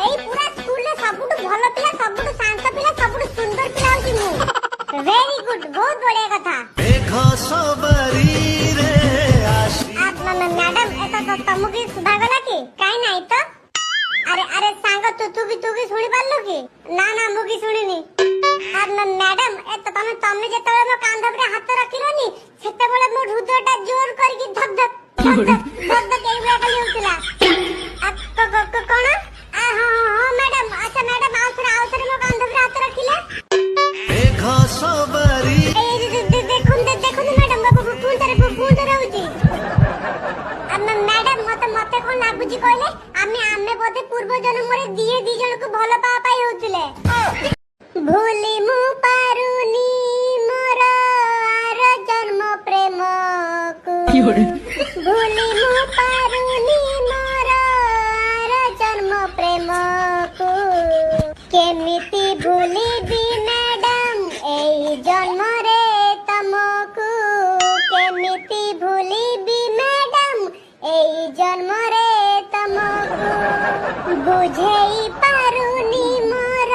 এই পুরা স্কুলে সবুঠু ভালো পিলা সবুঠু শান্ত পিলা সবুঠু সুন্দর পিলা হଉଛି ମୁଁ ভেরি গুড বহুত বড়িয়া কথা देखो सबरी रे आशी ম্যাডাম এটা তো তমুকি সুধাগলা কি কাই নাই তো আরে আরে সাঙ্গ তু কি শুনি পারলো কি না না মু কি শুনিনি আর ম্যাডাম এত তুমি যেতেବେଳେ ମୋ କାନ୍ଧ ଉପରେ ହାତ ରଖିଲନି ସେତେବେଳେ ମୋ ହୃଦୟଟା ଜୋର କରିକି ଧକ୍ ଧକ୍ ଏଇ ଭଳିଆ ଖାଲି ହଉଥିଲା କଣ ହଁ ମ୍ୟାଡାମ ଆଚ୍ଛା ମ୍ୟାଡାମ ଆଉଥରେ ମୋ କାନ୍ଧ ଉପରେ ହାତ ରଖିଲେ देखो सबरी ଦେଖନ୍ତୁ ମ୍ୟାଡାମ ପୁଣି ଥରେ ହଉଛି ମ୍ୟାଡାମ ମତେ କଣ ଲାଗୁଛି କହିଲେ ଆମେ ବୋଧେ ପୂର୍ବ ଜନ୍ମରେ ଦି ଜଣକୁ ଭଲ ପାଇବା ପାଇଁ ହଉଥିଲେ ଭୁଲି ମୁଁ ପାରୁନି ମୋର ଆର ଜନ୍ମ ପ୍ରେମକୁ ଭୁଲି ମୁଁ ପାରୁନି ମୋର ଆର ଜନ୍ମ ପ୍ରେମକୁ କେମିତି ଭୁଲିବି ମ୍ୟାଡାମ ଏଇ ଜନ୍ମରେ ତମକୁ କେମିତି ଭୁଲିବି ମ୍ୟାଡାମ ଏଇ ଜନ୍ମରେ ତମକୁ ବୁଝେଇ ପାରୁନି ମୋର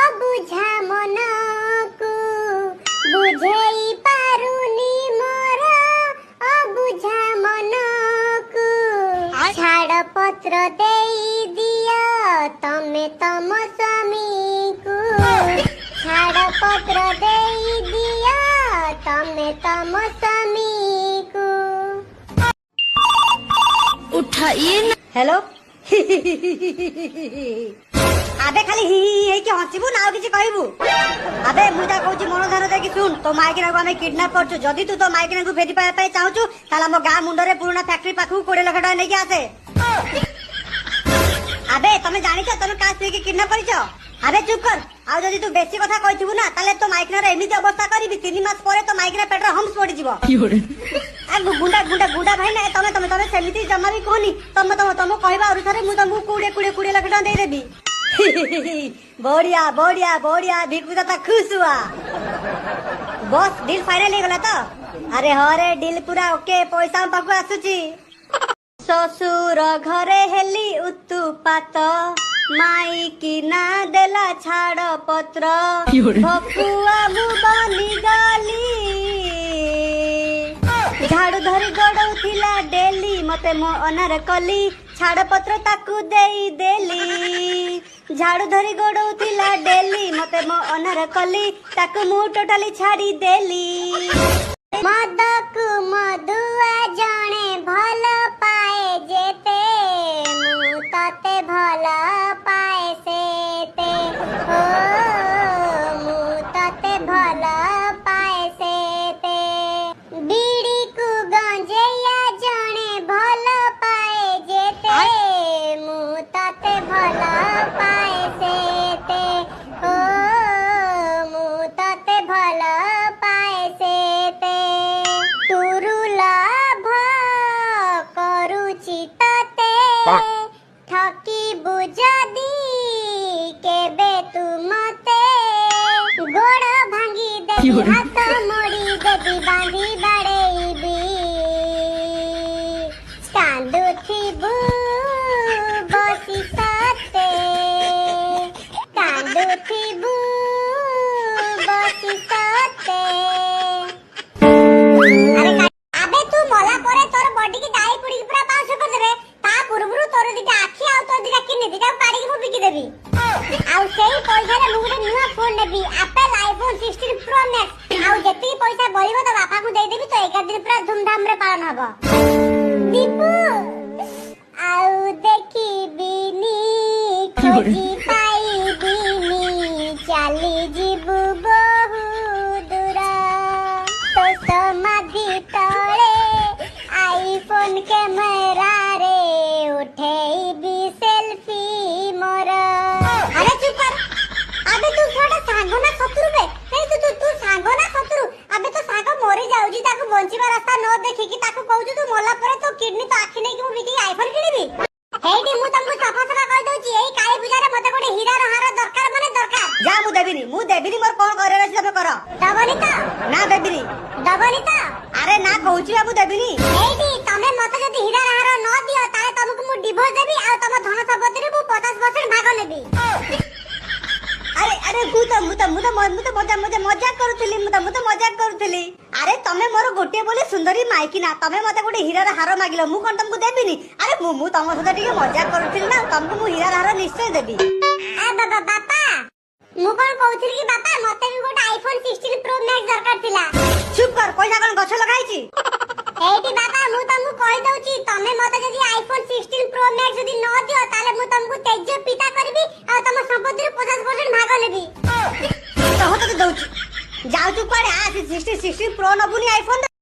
ଅବୁଝା ମନକୁ ବୁଝେଇ ପାରୁନି ମୋର ଅବୁଝା ମନକୁ ଛାଡ଼ ପତ୍ର ଦେଇ ଦିଅ ତମେ ତମ ସ୍ୱାମୀକୁ ଛାଡ଼ ପତ୍ର ଦେଇ ଦିଅ ତମେ ତମ ସ୍ୱାମୀକୁ उठाइए ना। हेलो आबे खाली हि हि कि हंसिबु ना किछि कहबु आबे मु ता कहूची मन ध्यान देकी सुन तो माइकिना को हमें किडनैप करछु जदी तू तो माइकिना को फेरी पाए पाए चाहछु ताला हम गां मुंडरे पुराना फैक्ट्री पाखु 20 लाख टका नेकी आसे आबे तमे जानि छ तमे कास के किडनैप करिछ आबे चुप कर आ जदी तू बेसी कथा कहथिबु ना ताले तो माइकिना रे एमिति अवस्था करबी 3 मास परे तो माइकिना पेटर हम्स पड़ी जिवो गुंडा भाई ना तमे सेमिति जमा भी कहनी तमे कहबा और थरे मु तमु 20 लाख टका दे देबी बढ़िया बढ़िया बढ़िया भिकुदाता खुश हुआ बस डील फाइनल हो गला तो अरे हरे डील पूरा ओके पैसा हम पाखु आसुची ससुर घरे हेली उत्तुपात माई की ना देला छाड़ पत्र भकुआ मु बनी गली झाड़ू धरी गड़ौथिला डेली मते मो अनार कली छाड़ पत्र ताकू देई देली झाड़ू धरी गड़ौथिला डेली मते मो अनार कली ताकू मु टोटली छाड़ी देली मदकु मधुआ जणे भल पाए जेते मु तते भल पाए सेते ओ मु तते भल पाए सेते बीड़ी को गंजेया जणे भल पाए जेते मु तते भल पाए सेते ओ मु तते भल पाए सेते तुरु लाभ करूची तते ठकी बुझदी केबे तू मते गोड़ भांगी देबी हाथ मोड़ी देबी बांधी बाड़ेबी कांदू थिबू बसी सते कांदू थिबू बसी सते আবে তু মলা পরে তোর বডি কি দাই পুড়ি পুরা পাঁচ করে দেবে তা পুরুপুরু তোর দিটা আখি আর তোর দিটা কিনে দিটা পাড়িকি মু বিকি দেবি আর সেই পয়সারে মু গুটে নয়া ফোন নেবি আপেল আইফোন 16 প্রো ম্যাক্স আর যেতি পয়সা বলিব তো বাপা কু দেই দেবি তো 11 দিন পুরা ধুমধাম রে পালন হবো দীপু আউ দেখিবিনি খোঁজি পাইবিনি চালি ଯିବୁ বহু দূর तो समाधि तले आईफोन कैमरा रे उठेबी सेल्फी मोर अरे चुप कर अबे तू थोड़ा सागो ना शत्रु बे नहीं तू सागो ना शत्रु अबे तो सागो मरी जाउजी ताको बंचिबा रास्ता न देखि कि ताको कहू तू मोला परे तो किडनी तो आखि नहीं कि मु बिकी आईफोन किनिबी हेडी मु तुमको सफा सफा कह दउची एई काली पूजा रे मते कोटे हीरा रो हार दरकार माने दरकार जा मु देबिनी मोर कोन करे रे सब करो दबनी तो ना देबिनी दबनी तो अरे ना कहूची बाबू देबिनी एडी तमे मते जदी हीरा हार न दियो ताले तुमको मु डिवोर्स देबी आ तम धन संपत्ति रे मु 50% भाग ମଜାକ କରୁଥିଲି। ଆରେ ତମେ ମୋର ଗୋଟିଏ ବୋଲି ସୁନ୍ଦରୀ ମାଇକିନା, ତମେ ମତେ ଗୋଟେ ହୀରାର ହାର ମାଗିଲ, ମୁଁ କଣ ତମକୁ ଦେବିନି? ଆରେ ମୁଁ ତମ ସହିତ ଟିକେ ମଜାକ କରୁଥିଲି ନା, ତମକୁ ମୁଁ ହୀରାର ହାର ନିଶ୍ଚୟ ଦେବି। ବାପା ମୁଁ କଣ କହୁଥିଲି କି ବାପା, ମତେ ବି ଗୋଟେ ଆଇଫୋନ 16 ପ୍ରୋ ମ୍ୟାକ୍ସ ଦରକାର ଥିଲା। ଚୁପ କର, ପଇସା କଣ ଗଛ ଲଗାଇଛି? ଏଇଠି ବାପା ମୁଁ ତମକୁ କହି ଦଉଛି, ତମେ ମତେ ଯଦି ଆଇଫୋନ 16 ପ୍ରୋ ମ୍ୟାକ୍ସ ଯଦି ନ ଦିଅ ତାହେଲେ ମୁଁ ତମକୁ ତେଜ ପିତା କରିବି ଆଉ ତମ ସମ୍ପତ୍ତିର 50% ଭାଗ ନେବି। ତତେ ଦଉଛି, ଯାଉଛୁ କୁଆଡେ? 16 ପ୍ରୋ ନବୁନି ଆଇଫୋନ।